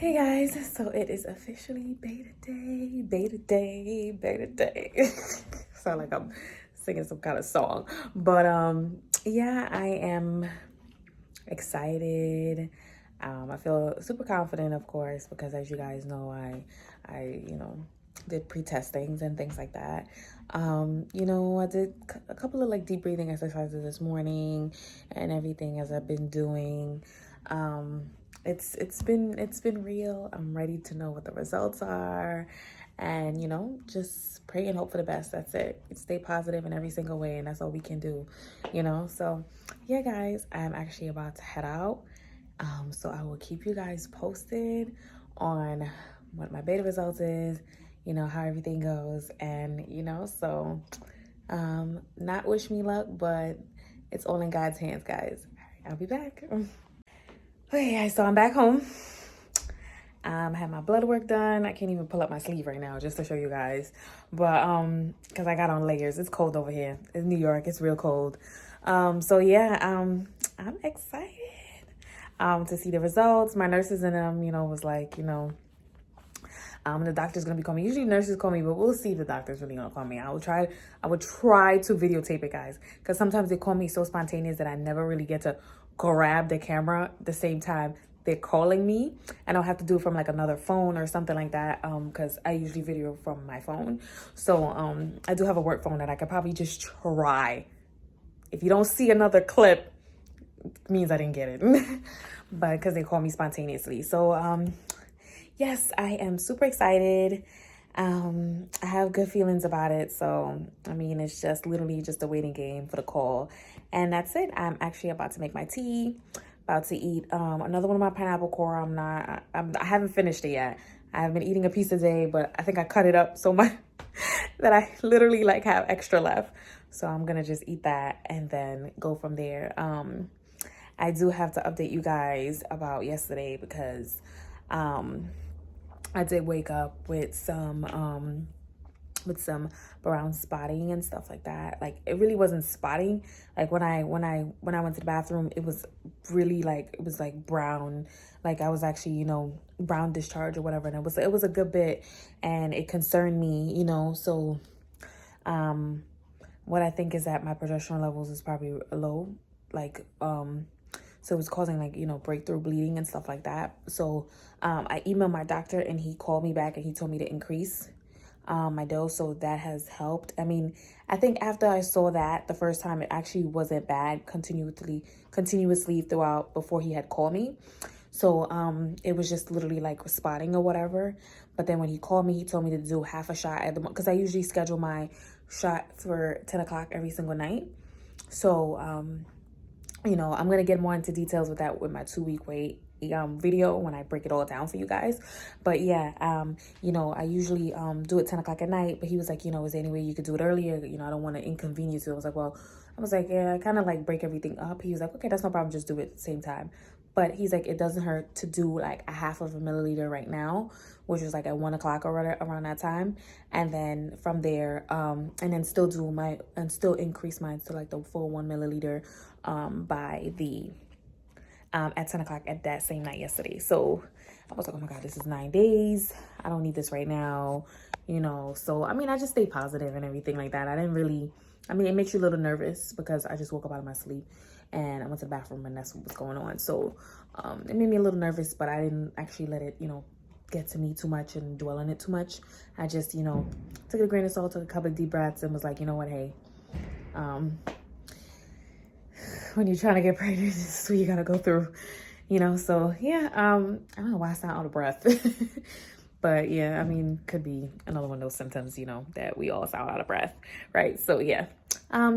Hey guys, so it is officially beta day. Sound like I'm singing some kind of song. But yeah, I am excited. I feel super confident, of course, because as you guys know, I did pre-testings and things like that. I did a couple of like deep breathing exercises this morning and everything as I've been doing. It's been real. I'm ready to know what the results are, and just pray and hope for the best. That's it. Stay positive in every single way, and that's all we can do. So yeah, guys, I'm actually about to head out. So I will keep you guys posted on what my beta results is, how everything goes, and not wish me luck, but it's all in God's hands, guys. All right, I'll be back. Okay, guys, so I'm back home. I had my blood work done. I can't even pull up my sleeve right now just to show you guys. But because I got on layers. It's cold over here. It's New York. It's real cold. So yeah, I'm excited to see the results. My nurses and them, was like, the doctor's gonna be calling me. Usually nurses call me, but we'll see if the doctor's really gonna call me. I would try to videotape it, guys, because sometimes they call me so spontaneous that I never really get to grab the camera at the same time they're calling me, and I'll have to do it from like another phone or something like that, because I usually video from my phone. So I do have a work phone that I could probably just try. If you don't see another clip, it means I didn't get it. But because they call me spontaneously. So yes, I am super excited. I have good feelings about it. So, I mean, it's just literally just a waiting game for the call. And that's it. I'm actually about to make my tea, about to eat another one of my pineapple core. I haven't finished it yet. I've been eating a piece a day, but I think I cut it up so much that I literally like have extra left. So I'm going to just eat that and then go from there. I do have to update you guys about yesterday because I did wake up with some brown spotting and stuff like that. Like, it really wasn't spotting. Like when I went to the bathroom, it was really like, it was like brown. Like I was actually, brown discharge or whatever. And it was a good bit, and it concerned me, so what I think is that my progesterone levels is probably low. Like so it was causing like, breakthrough bleeding and stuff like that. So I emailed my doctor, and he called me back and he told me to increase my dose. So that has helped. I mean, I think after I saw that the first time, it actually wasn't bad continuously throughout before he had called me. So it was just literally like spotting or whatever. But then when he called me, he told me to do half a shot at the because I usually schedule my shot for 10 o'clock every single night. So I'm going to get more into details with that with my 2-week wait video when I break it all down for you guys. But yeah, I usually do it 10 o'clock at night. But he was like, is there any way you could do it earlier? I don't want to inconvenience you. I was like, yeah, I kind of like break everything up. He was like, okay, that's no problem. Just do it at the same time. But he's like, it doesn't hurt to do like a half of a milliliter right now, which is like at 1 o'clock or around that time. And then from there, and then still increase mine to like the full 1 milliliter by the at 10 o'clock at that same night yesterday. So I was like, oh my God, this is 9 days. I don't need this right now, So, I mean, I just stay positive and everything like that. It makes you a little nervous because I just woke up out of my sleep and I went to the bathroom, and that's what was going on. So it made me a little nervous, but I didn't actually let it, get to me too much and dwell on it too much. I just, took it a grain of salt, took a couple of deep breaths, and was like, you know what, hey, when you're trying to get pregnant, this is what you gotta go through, so yeah, I don't know why I sound out of breath. But yeah, I mean, could be another one of those symptoms, that we all sound out of breath, right? So yeah,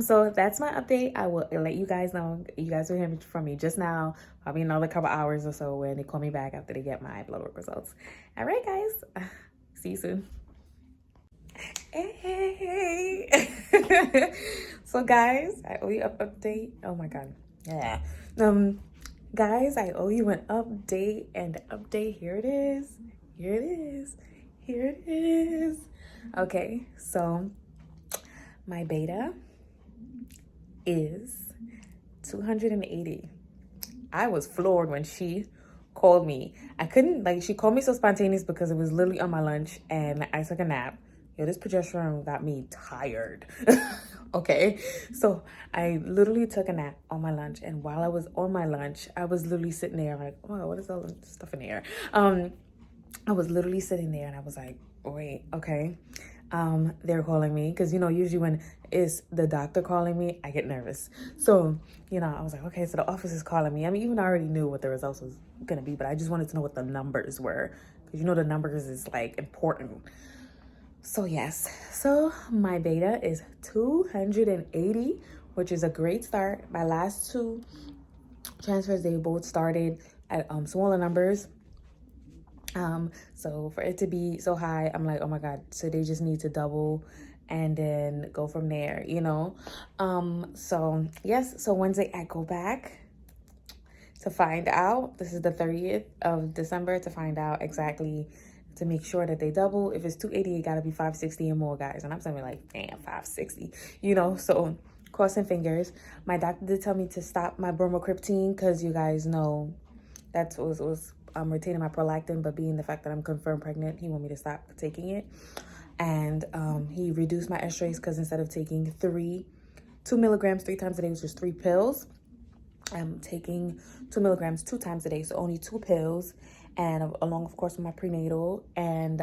so that's my update. I will let you guys know. You guys will hear from me just now, probably another couple hours or so when they call me back after they get my blood work results. All right, guys, see you soon. Hey. So guys, I owe you an update. Oh my God. Yeah. Guys, I owe you an update, and the update, here it is. Here it is. Okay, so my beta is 280. I was floored when she called me. I couldn't, like, she called me so spontaneous because it was literally on my lunch and I took a nap. Yo, this progesterone got me tired. Okay, so I literally took a nap on my lunch, and while I was on my lunch, I was literally sitting there like, oh, what is all this stuff in the air? I was literally sitting there and I was like, wait, okay. They're calling me because, you know, usually when it's the doctor calling me, I get nervous. So, you know, I was like, okay, so the office is calling me. I mean, even I already knew what the results was going to be, but I just wanted to know what the numbers were because, you know, the numbers is like important. So yes, so my beta is 280, which is a great start. My last two transfers, they both started at smaller numbers. So for it to be so high, I'm like, oh my God, so they just need to double and then go from there, you know? So yes, so Wednesday I go back to find out. This is the 30th of December to find out exactly, to make sure that they double. If it's 280, it gotta be 560 and more, guys. And I'm saying like, damn, 560, you know? So crossing fingers. My doctor did tell me to stop my bromocriptine because you guys know that was retaining my prolactin, but being the fact that I'm confirmed pregnant, he wanted me to stop taking it. And he reduced my estrace because instead of taking 2 milligrams 3 times a day, it was just 3 pills. I'm taking 2 milligrams 2 times a day, so only 2 pills, and along, of course, with my prenatal, and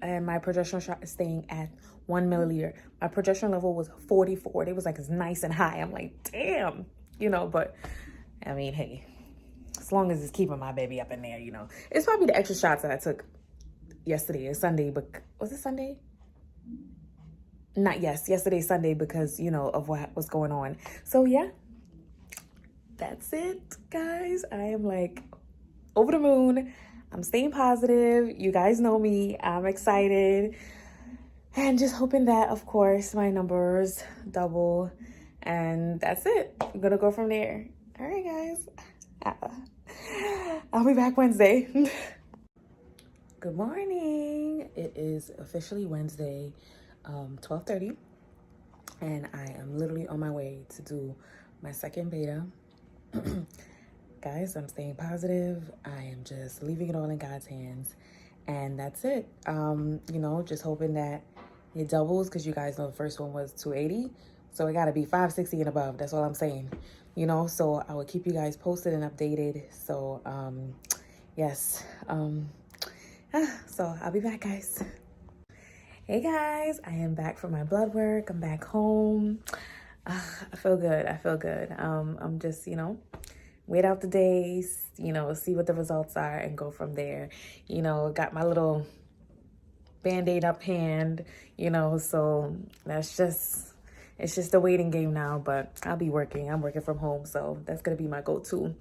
my progesterone shot is staying at 1 milliliter. My progesterone level was 44. It was like, it's nice and high. I'm like, damn, you know, but I mean, hey, as long as it's keeping my baby up in there, you know. It's probably the extra shots that I took yesterday or Sunday, but was it Sunday? Yesterday, Sunday, because, you know, of what was going on. So yeah, that's it, guys. I am like over the moon. I'm staying positive. You guys know me. I'm excited. And just hoping that, of course, my numbers double. And that's it. I'm gonna go from there. All right, guys. I'll be back Wednesday. Good morning. It is officially Wednesday, 12:30. And I am literally on my way to do my second beta. Guys, I'm staying positive. I am just leaving it all in God's hands. And that's it. You know, just hoping that it doubles because you guys know the first one was 280. So it got to be 560 and above. That's all I'm saying. You know, so I will keep you guys posted and updated. So, yes. So I'll be back, guys. Hey, guys. I am back from my blood work. I'm back home. I feel good. I feel good. I'm just, you know, wait out the days, you know, see what the results are and go from there. You know, got my little Band-Aid up hand, you know, so that's just, it's just a waiting game now, but I'll be working. I'm working from home, so that's going to be my go-to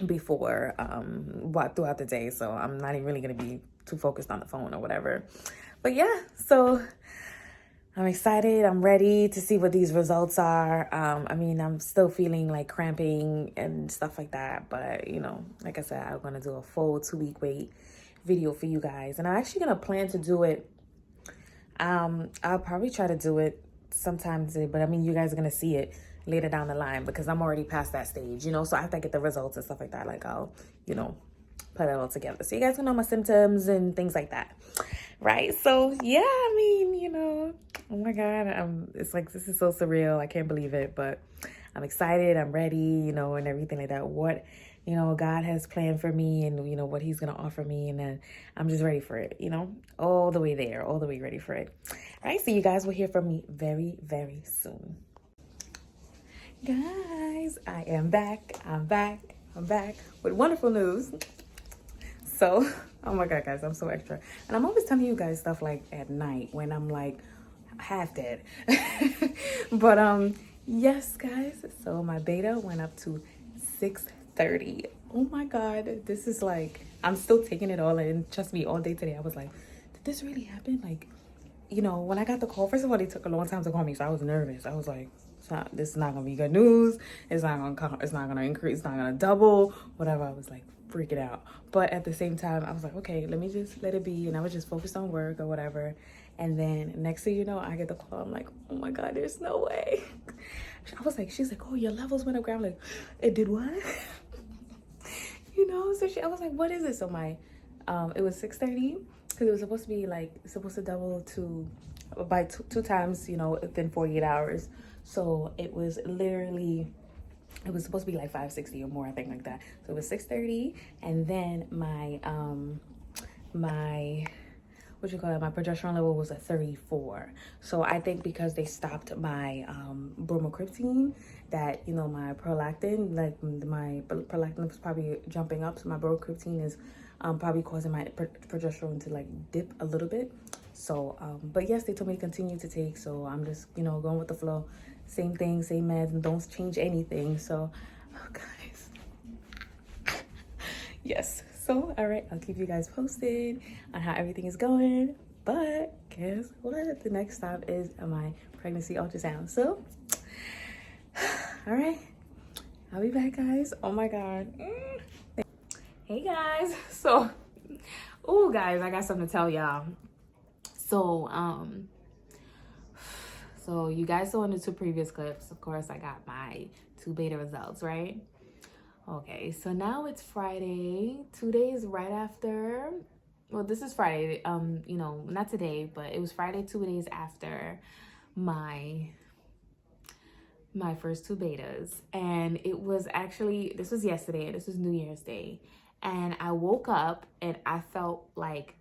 before, throughout the day. So I'm not even really going to be too focused on the phone or whatever. But yeah, so I'm excited. I'm ready to see what these results are. I mean, I'm still feeling like cramping and stuff like that. But, you know, like I said, I'm going to do a full 2-week wait video for you guys. And I'm actually going to plan to do it. I'll probably try to do it sometime today. But, I mean, you guys are going to see it later down the line because I'm already past that stage, you know. So after I get the results and stuff like that, like I'll, you know, put it all together. So you guys can know my symptoms and things like that. Right? So, yeah, I mean, you know, oh my God, it's like, this is so surreal. I can't believe it, but I'm excited. I'm ready, you know, and everything like that. What, you know, God has planned for me and, you know, what he's going to offer me. And then I'm just ready for it, you know, all the way there, all the way ready for it. All right. So you guys will hear from me very, very soon. Guys, I am back. I'm back with wonderful news. So, oh my God, guys, I'm so extra. And I'm always telling you guys stuff like at night when I'm like half dead. But yes, guys, so my beta went up to 630. Oh my God, this is like, I'm still taking it all in. Trust me, all day today I was like, did this really happen? Like, you know, when I got the call, first of all, they took a long time to call me, so I was nervous. I was like, this is not gonna be good news. It's not gonna increase, it's not gonna double, whatever. I was like freaking out. But at the same time, I was like, okay, let me just let it be. And I was just focused on work or whatever. And then next thing you know, I get the call. I'm like, oh my God, there's no way. She's like, oh, your levels went up. I'm like, it did what? So I was like, what is it? So it was 6:30 because it was supposed to double to by two times, within 48 hours. So it was supposed to be like 560 or more, I think, like that. So it was 6:30, and then my my progesterone level was at 34. So I think because they stopped my bromocriptine, that my prolactin, like my prolactin was probably jumping up, so my bromocriptine is probably causing my progesterone to like dip a little bit. So but yes, they told me to continue to take, so I'm just going with the flow. Same thing, same meds, and don't change anything. So guys, yes. So, all right, I'll keep you guys posted on how everything is going. But guess what? The next stop is my pregnancy ultrasound. So, all right, I'll be back, guys. Oh my God. Hey, guys. So, guys, I got something to tell y'all. So you guys saw in the 2 previous clips, of course, I got my 2 beta results, right? Okay, so now it's Friday, 2 days right after, well, this is Friday, not today, but it was Friday, 2 days after my first 2 betas. And it was actually, this was yesterday, this was New Year's Day. And I woke up and I felt like,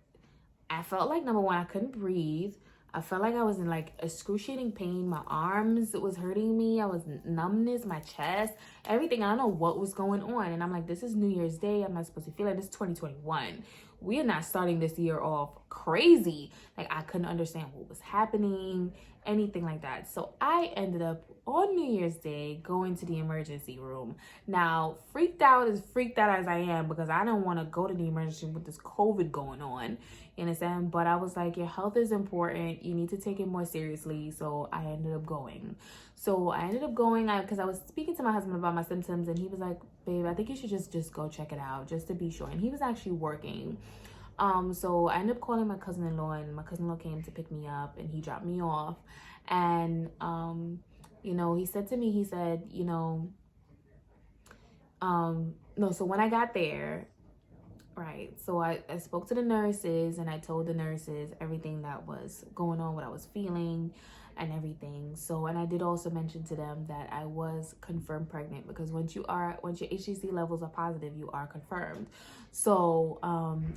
number one, I couldn't breathe. I felt like I was in like excruciating pain. My arms was hurting me. I was numbness, my chest, everything. I don't know what was going on. And I'm like, this is New Year's Day. I'm not supposed to feel like this is 2021. We are not starting this year off crazy. Like, I couldn't understand what was happening, anything like that. So I ended up on New Year's Day going to the emergency room. Now, freaked out as I am, because I don't want to go to the emergency room with this COVID going on. You understand? But I was like, your health is important. You need to take it more seriously. So I ended up going. Because I was speaking to my husband about my symptoms, and he was like, babe, I think you should just go check it out just to be sure. And he was actually working. So I ended up calling my cousin-in-law, and my cousin-in-law came to pick me up, and he dropped me off. And, he said to me, no, so when I got there, right, so I spoke to the nurses, and I told the nurses everything that was going on, what I was feeling and everything. So, and I did also mention to them that I was confirmed pregnant, because once your HCG levels are positive, you are confirmed. So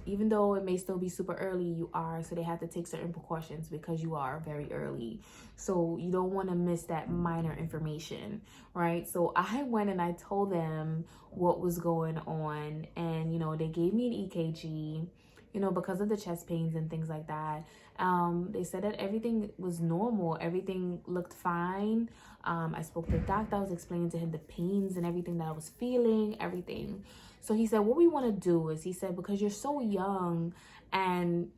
even though it may still be super early, so they have to take certain precautions because you are very early. So you don't want to miss that minor information, right? So I went and I told them what was going on, and they gave me an EKG, because of the chest pains and things like that. They said that everything was normal. Everything looked fine. I spoke to the doctor. I was explaining to him the pains and everything that I was feeling, everything. So he said, what we want to do is, he said, because you're so young, and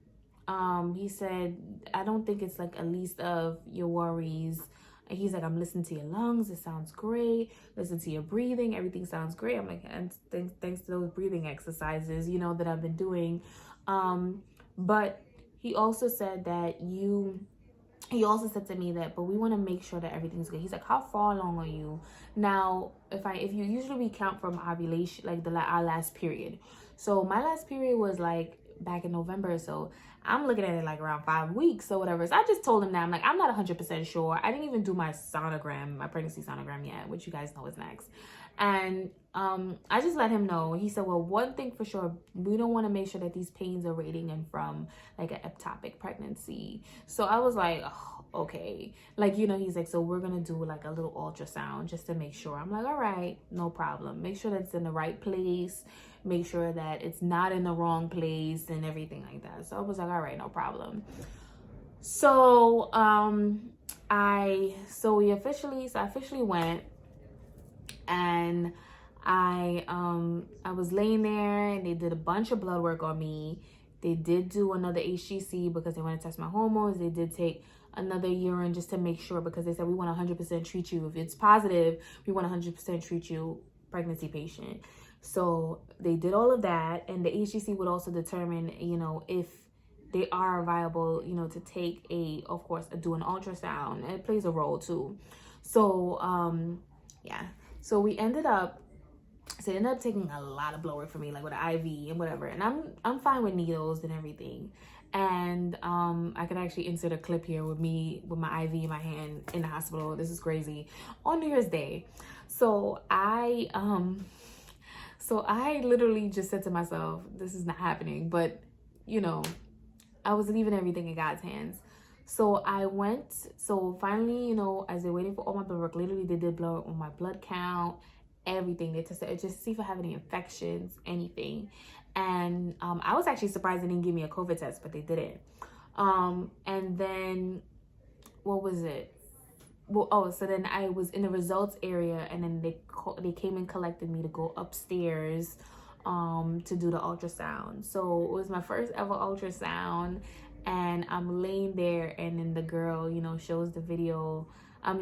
he said, I don't think it's like a least of your worries. And he's like, I'm listening to your lungs. It sounds great. Listen to your breathing. Everything sounds great. I'm like, and thanks to those breathing exercises, that I've been doing. But he also said to me that, but we want to make sure that everything's good. He's like, how far along are you? Now, if you usually we count from ovulation, like our last period. So my last period was like back in November. So I'm looking at it like around 5 weeks or whatever. So I just told him that I'm like, I'm not 100% sure. I didn't even do my pregnancy sonogram yet, which you guys know is next. And I just let him know. He said, well, one thing for sure, we don't want to make sure that these pains are radiating in from like an ectopic pregnancy. So I was like, oh, okay. Like, he's like, so we're going to do like a little ultrasound just to make sure. I'm like, all right, no problem. Make sure that it's in the right place. Make sure that it's not in the wrong place and everything like that. So I was like, all right, no problem. So I officially went, and I was laying there, and they did a bunch of blood work on me. They did do another HCG because they want to test my hormones. They did take another urine just to make sure, because they said we want 100% treat you. If it's positive, we want 100% treat you pregnancy patient. So they did all of that, and the HCG would also determine, if they are viable, you know, to take of course, do an ultrasound, and it plays a role too. So, yeah. So we ended up taking a lot of blood work for me, like with an IV and whatever. And I'm fine with needles and everything. And I can actually insert a clip here with me with my IV in my hand in the hospital. This is crazy. On New Year's Day. So I literally just said to myself, this is not happening. But, you know, I was leaving everything in God's hands. So finally, you know, as they're waiting for all my blood work, literally they did blood on my blood count, everything. They tested it just to see if I have any infections, anything. And I was actually surprised they didn't give me a COVID test, but they didn't. And then, what was it? Well, so then I was in the results area, and then they came and collected me to go upstairs to do the ultrasound. So it was my first ever ultrasound, and I'm laying there, and then the girl, you know, shows the video.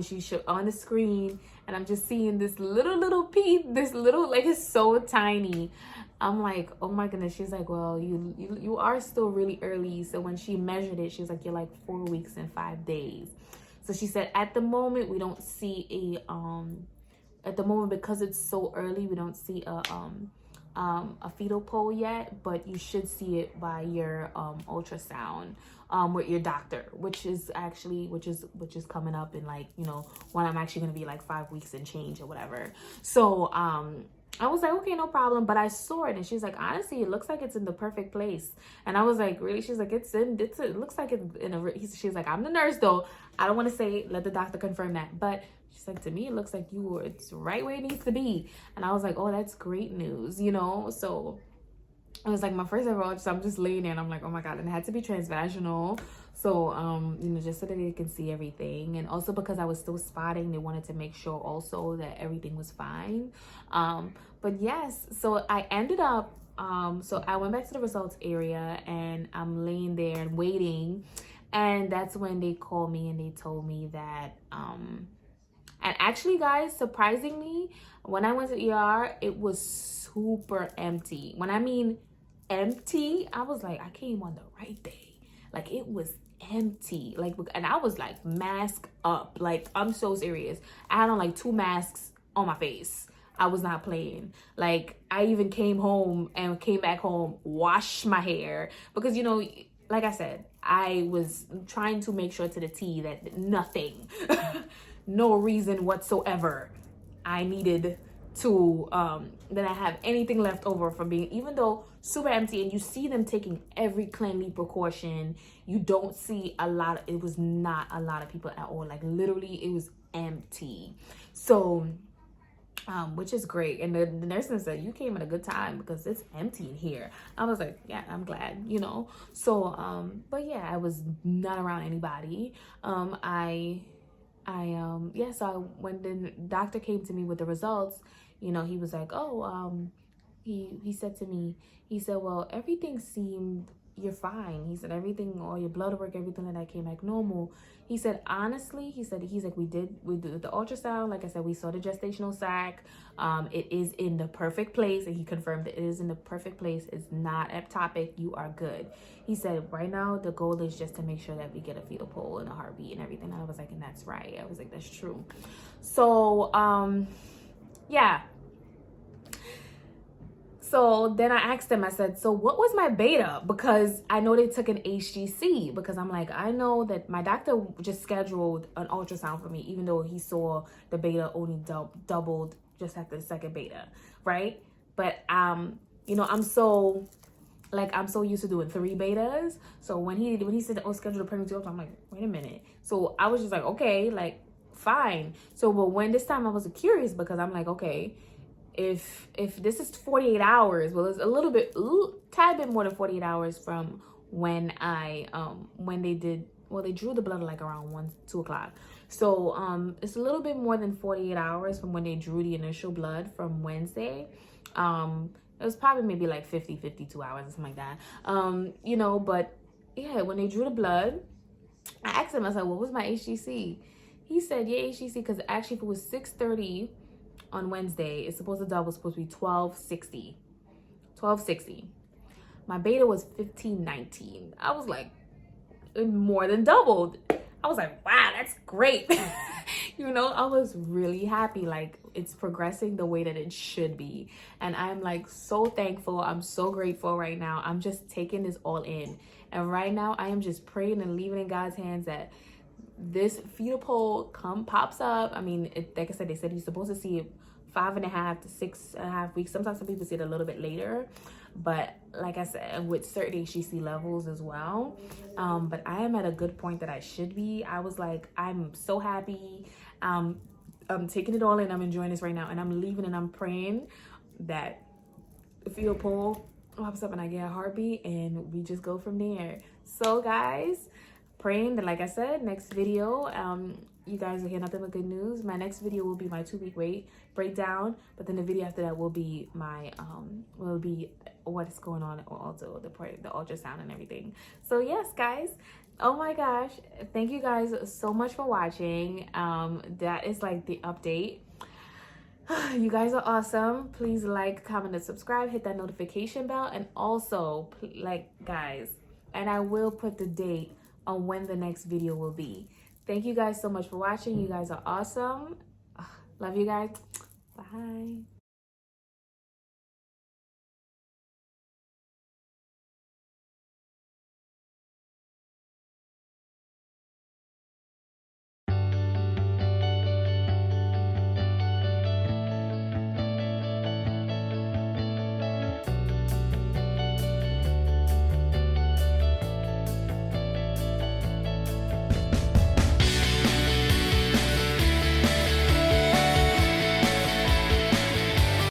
She showed on the screen, and I'm just seeing this little piece, this little, like, it's so tiny. I'm like, oh my goodness. She's like, well, you are still really early. So when she measured it, she was like, you're like 4 weeks and 5 days. So she said, at the moment, we don't see at the moment, because it's so early, we don't see a fetal pole yet, but you should see it by your ultrasound with your doctor, which is coming up in, like, you know, when I'm actually going to be like 5 weeks and change or whatever. So I was like, okay, no problem. But I saw it, and she's like, honestly, it looks like it's in the perfect place. And I was like, really? She's like, it looks like it's in a, she's like, I'm the nurse though. I don't want to say, let the doctor confirm that. But she's like, to me, it looks like it's right where it needs to be. And I was like, oh, that's great news, you know? So it was like my first ever ultrasound. So I'm just laying there, and I'm like, oh my God. And it had to be transvaginal. So, you know, just so that they can see everything. And also because I was still spotting, they wanted to make sure also that everything was fine. But yes, so I ended up, so I went back to the results area, and I'm laying there and waiting. And that's when they called me, and they told me that, and actually, guys, surprisingly, when I went to ER, it was super empty. When I mean empty, I was like, I came on the right day. Like, it was empty. Like, and I was like mask up. Like, I'm so serious. I had on like 2 masks on my face. I was not playing. Like, I even came back home, washed my hair, because, you know, like I said, I was trying to make sure to the T that nothing, no reason whatsoever I needed to, that I have anything left over from being, even though super empty, and you see them taking every cleanly precaution, you don't see it was not a lot of people at all. Like, literally, it was empty. So, which is great. And the nurse said, you came at a good time because it's empty in here. I was like, yeah, I'm glad, you know. So, but yeah, I was not around anybody. So when the doctor came to me with the results, you know, he was like, oh, he said to me, he said, well, everything seemed, you're fine. He said, everything, all your blood work, everything like that came back normal. He said, honestly, he's like, we did the ultrasound. Like I said, we saw the gestational sac. It is in the perfect place. And he confirmed that it is in the perfect place. It's not ectopic. You are good. He said, right now, the goal is just to make sure that we get a fetal pole and a heartbeat and everything. And I was like, and that's right. I was like, that's true. So, yeah. So then I asked them, I said, so what was my beta? Because I know they took an HGC, because I'm like, I know that my doctor just scheduled an ultrasound for me, even though he saw the beta only doubled just after the second beta, right? But, you know, I'm so used to doing 3 betas. So when he said, oh, schedule a pregnancy ultrasound, I'm like, wait a minute. So I was just like, okay, like, fine. So, but when this time I was curious, because I'm like, okay, if this is 48 hours, well, it's a tad bit more than 48 hours from when they drew the blood like around 2 o'clock. So it's a little bit more than 48 hours from when they drew the initial blood from Wednesday. It was probably maybe like 52 hours or something like that. You know, but yeah, when they drew the blood, I asked him, I said, what was my HGC? He said, yeah, HGC, because actually if it was 6:30 on Wednesday, it's supposed to double, it's supposed to be 1260. My beta was 1519. I was like, it more than doubled. I was like, wow, that's great. You know, I was really happy. Like, it's progressing the way that it should be. And I'm like so thankful. I'm so grateful right now. I'm just taking this all in. And right now I am just praying and leaving in God's hands that this fetal pole pops up. I mean, like I said, they said you're supposed to see it 5.5 to 6.5 weeks. Sometimes some people see it a little bit later, but like I said, with certain HCC levels as well. But I am at a good point that I should be. I was like, I'm so happy. I'm taking it all in. I'm enjoying this right now, and I'm leaving, and I'm praying that the fetal pole pops up and I get a heartbeat, and we just go from there. So guys, praying that, like I said, next video, you guys will hear nothing but good news. My next video will be my 2-week weight breakdown, but then the video after that will be my what's going on, also the ultrasound and everything. So yes, guys, oh my gosh, thank you guys so much for watching. That is like the update. You guys are awesome. Please like, comment, and subscribe. Hit that notification bell, and also like, guys, and I will put the date on when the next video will be. Thank you guys so much for watching. You guys are awesome. Love you guys. Bye.